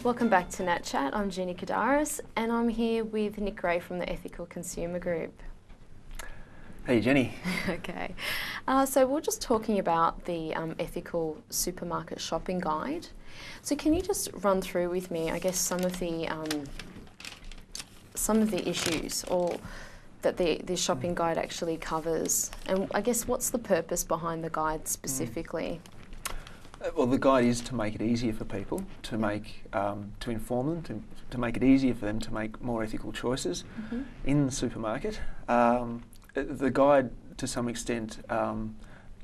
Welcome back to Nat Chat. I'm Jeannie Kadaris and I'm here with Nick Gray from the Ethical Consumer Group. Hey Jenny. Okay, so we're just talking about the Ethical Supermarket Shopping Guide. So can you just run through with me, I guess, some of the issues or that the shopping guide actually covers, and I guess what's the purpose behind the guide specifically? Well, the guide is to make it easier for people, to make to inform them, to make it easier for them to make more ethical choices in the supermarket. The guide, to some extent,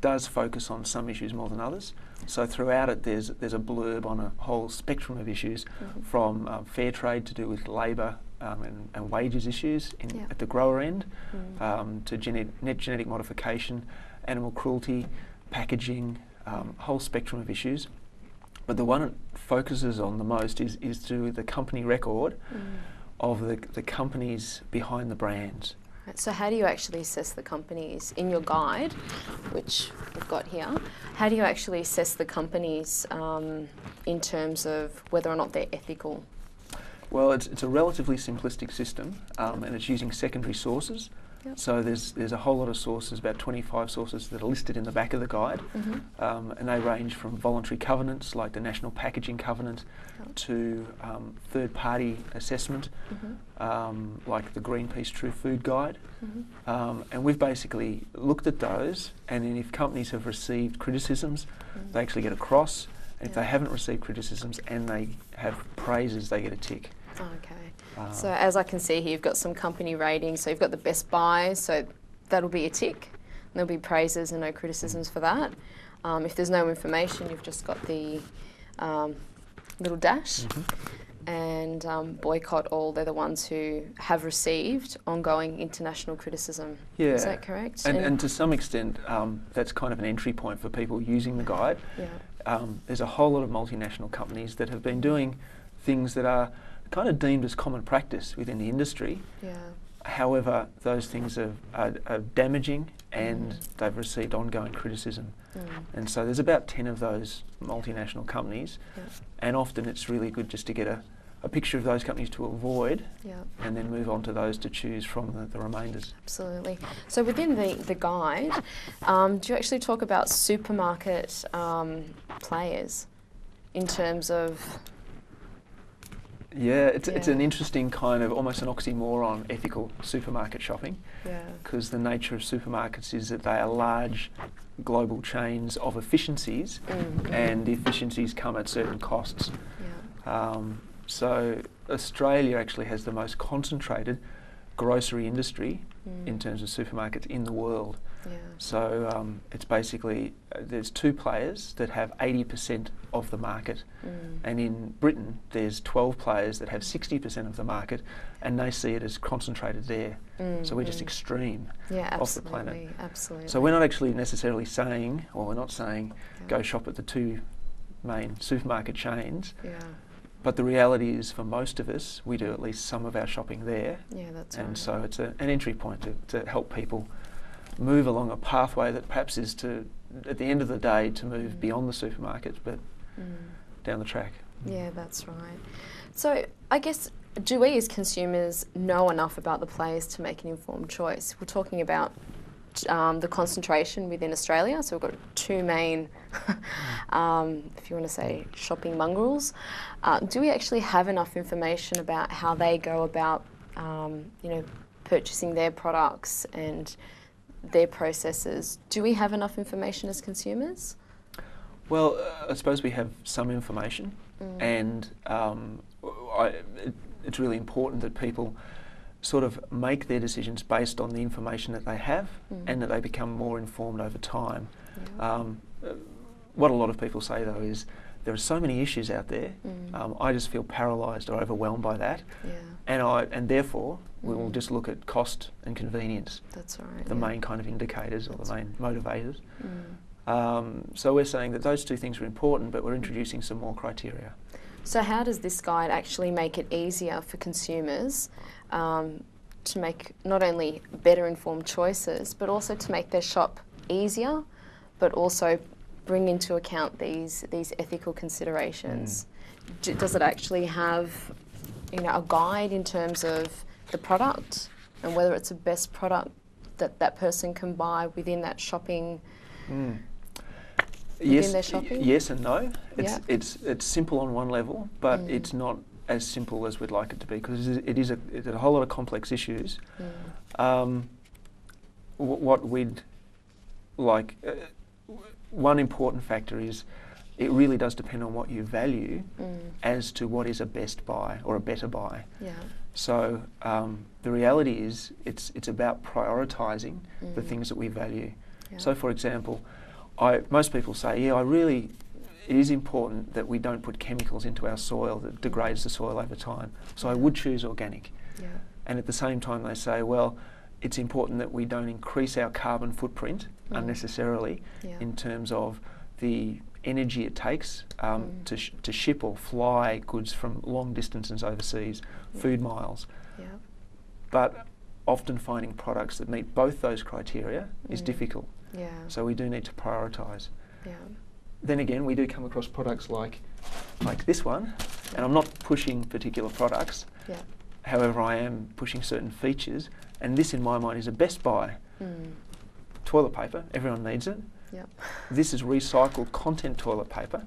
does focus on some issues more than others. So throughout it, there's a blurb on a whole spectrum of issues, from fair trade to do with labour and wages issues at the grower end, to net genetic modification, animal cruelty, packaging, whole spectrum of issues. But the one it focuses on the most is to do with the company record of the companies behind the brands. So how do you actually assess the companies in your guide, which we've got here? How do you actually assess the companies in terms of whether or not they're ethical? Well, it's a relatively simplistic system, and it's using secondary sources. So there's a whole lot of sources, about 25 sources that are listed in the back of the guide, and they range from voluntary covenants like the National Packaging Covenant to third-party assessment like the Greenpeace True Food Guide. And we've basically looked at those, and then if companies have received criticisms, they actually get a cross, and if they haven't received criticisms and they have praises, they get a tick. Okay. So as I can see here, you've got some company ratings. So you've got the best buys, so that'll be a tick. And there'll be praises and no criticisms for that. If there's no information, you've just got the little dash. And boycott all, they're the ones who have received ongoing international criticism. Yeah. Is that correct? And to some extent, that's kind of an entry point for people using the guide. There's a whole lot of multinational companies that have been doing things that are kind of deemed as common practice within the industry. However, those things are damaging, and they've received ongoing criticism. And so there's about 10 of those multinational companies, and often it's really good just to get a picture of those companies to avoid, and then move on to those to choose from the remainders. Absolutely. So within the guide, do you actually talk about supermarket players in terms of... Yeah, it's an interesting kind of, almost an oxymoron, ethical supermarket shopping. Because the nature of supermarkets is that they are large global chains of efficiencies, and the efficiencies come at certain costs. So Australia actually has the most concentrated grocery industry in terms of supermarkets in the world. So it's basically, there's two players that have 80% of the market, and in Britain there's 12 players that have 60% of the market, and they see it as concentrated there. So we're just extreme off the planet. Absolutely. So we're not actually necessarily saying, or we're not saying, go shop at the two main supermarket chains. But the reality is, for most of us, we do at least some of our shopping there. That's and right. so it's an entry point to help people move along a pathway that perhaps is to, at the end of the day, to move beyond the supermarket, but down the track. Yeah, that's right. So I guess, do we as consumers know enough about the players to make an informed choice? We're talking about the concentration within Australia. So we've got two main, if you want to say, shopping mongrels. Do we actually have enough information about how they go about, purchasing their products and their processes? Do we have enough information as consumers? Well, I suppose we have some information, and it's really important that people sort of make their decisions based on the information that they have, and that they become more informed over time. What a lot of people say, though, is there are so many issues out there. I just feel paralysed or overwhelmed by that, and therefore we will just look at cost and convenience. That's right. The main kind of indicators or the main motivators. So we're saying that those two things are important, but we're introducing some more criteria. So how does this guide actually make it easier for consumers to make not only better informed choices, but also to make their shop easier, but also bring into account these ethical considerations? Does it actually have, you know, a guide in terms of the product and whether it's the best product that that person can buy within that shopping? Within their shopping? Yes and no. It's simple on one level, but it's not as simple as we'd like it to be, because it's a whole lot of complex issues. What we'd like, one important factor is it really does depend on what you value as to what is a best buy or a better buy. Yeah. So the reality is it's about prioritising the things that we value. Yeah. So for example, most people say, it is important that we don't put chemicals into our soil that degrades the soil over time. So I would choose organic. Yeah. And at the same time they say, well, it's important that we don't increase our carbon footprint unnecessarily in terms of the energy it takes to ship or fly goods from long distances overseas, food miles. Yeah. But often finding products that meet both those criteria is difficult. Yeah. So we do need to prioritise. Yeah. Then again, we do come across products like this one, and I'm not pushing particular products. Yeah. However, I am pushing certain features, and this in my mind is a best buy. Toilet paper, everyone needs it. Yep. This is recycled content toilet paper,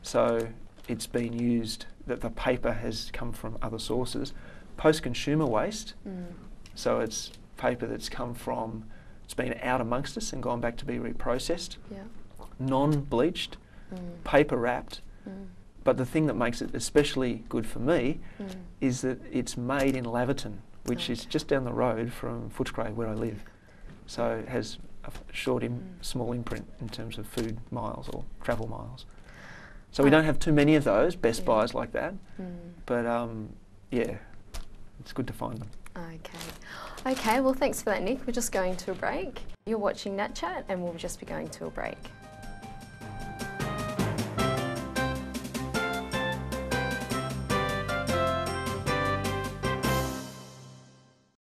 so it's been used, that the paper has come from other sources. Post-consumer waste, so it's paper that's come from, it's been out amongst us and gone back to be reprocessed. Yeah. Non-bleached, paper wrapped, but the thing that makes it especially good for me is that it's made in Laverton, which is just down the road from Footscray where I live. So it has a short, small imprint in terms of food miles or travel miles. So we don't have too many of those best buys like that, but yeah, it's good to find them. Okay, well thanks for that, Nick. We're just going to a break. You're watching Nat Chat and we'll just be going to a break.